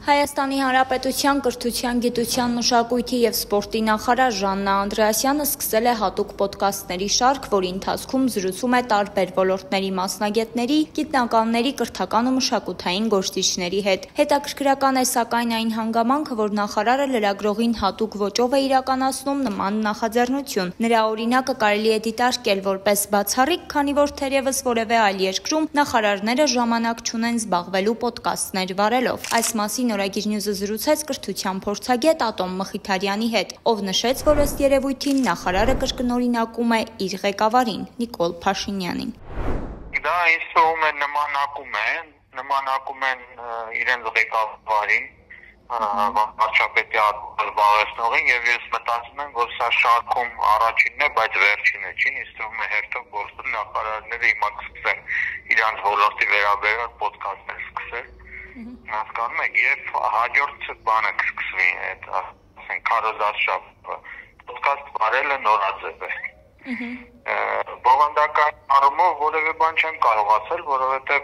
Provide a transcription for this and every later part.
Հայաստանի Հանրապետության կրթության, գիտության, մշակույթի և սպորտի նախարար Ժաննա Անդրեասյանը սկսել է հատուկ պոդքասթների շարք, որի ընթացքում զրուցում է տարբեր ոլորտների մասնագետների, գիտնականների, կրթական ու մշակութային գործիչների հետ։ Հետաքրքրական է սակայն այն հանգամանքը, որ նախարարը լրագրողին հատուկ ոճով է իրականացնում նման նախաձեռնություն։ Նրա օրինակը կարելի է դիտարկել որպես բացառիկ, քանի որ թերևս որևէ այլ երկրում նախարարները ժամանակ չունեն զբաղվելու պոդքասթներ վարելով։ Այս մասին Օրագիր Նյուզը զրուցեց կրթության փորձագետ Ատոմ Մխիթարյանի հետ, ով նշեց, որ ըստ երևույթին նախարարը կրկնօրինակում է իր ղեկավարին՝ Նիկոլ Փաշինյանին։ Դա ինձ թվում է նմանակում են իրենց ղեկավարին, վարչապետի զբաղեցնողին, եւ ես մտածում եմ, որ սա շարքում առաջինն է, բայց վերջինը չի։ Ինձ թվում է հերթով գործում նախարարները հիմա կսկսեն իրանց ոլորտի վերաբերյալ պոդքասթներ սկսել։ Հասկանում եք, եւ հաջորդ բանը կսկսվի, այդ ասենք քարոզարշավ պոդքասթ վարելը նորաձև է։ Բովանդական առումով որևէ բան չեմ կարող ասել, որովհետեւ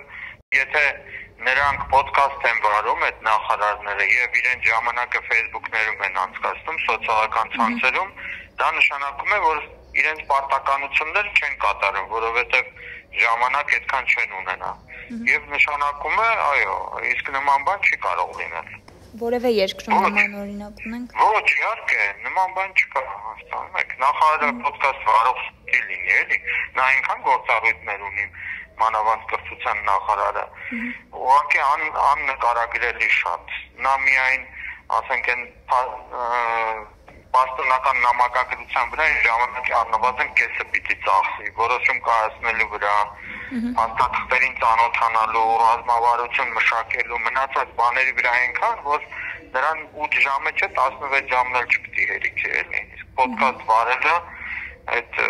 եթե նրանք պոդքասթ են վարում այդ նախարարները եւ իրենց ժամանակը Facebook-ներում են անցկացնում, սոցիալական ցանցերում, դա նշանակում է, որ իրենց պարտականությունները չեն կատարում, որովհետեւ ժամանակ այդքան չեն ունենա։ Եվ նշանակում է, այո, իսկ նման բան չի կարող լինել։ Որևէ երկրում նման օրինակ ունենք։ Ոչ, իհարկե, նման բան չկա, հասկանում եք։ Նախարարը պոդքասթ վարող չի լինի, էլի։ Նա այնքան գործառույթներ ունի, մանավանդ կրթության նախարարը։ Ուղղակի աննկարագրելի շատ։ Նա միայն, ասենք, այն պաշտոնական նամակագրության վրա ժամանակի առնվազն կեսը պիտի ծախսի, որոշում կայացնելու վրա, հաստատքներին ծանոթանալու, ռազմավարություն մշակելու, մնացած բաների վրա այնքան, որ նրան 8 ժամը չէ, 16 ժամն էլ չպիտի հերիքի էլի։ Իսկ պոդքասթ վարելը այդ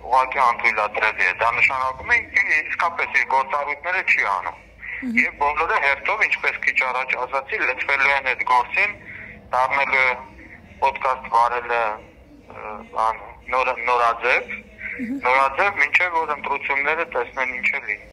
ուղղակի անթույլատրելի է։ Դա նշանակում է իսկապես իր գործառույթները չի անում։ Եվ բոլորը հերթով, ինչպես քիչ առաջ ասացի, լծվելու են այդ գործին, դառնելու պոդքասթ վարելը նորաձև, մինչև որ ընտրությունները տեսնեն ինչ է լինի։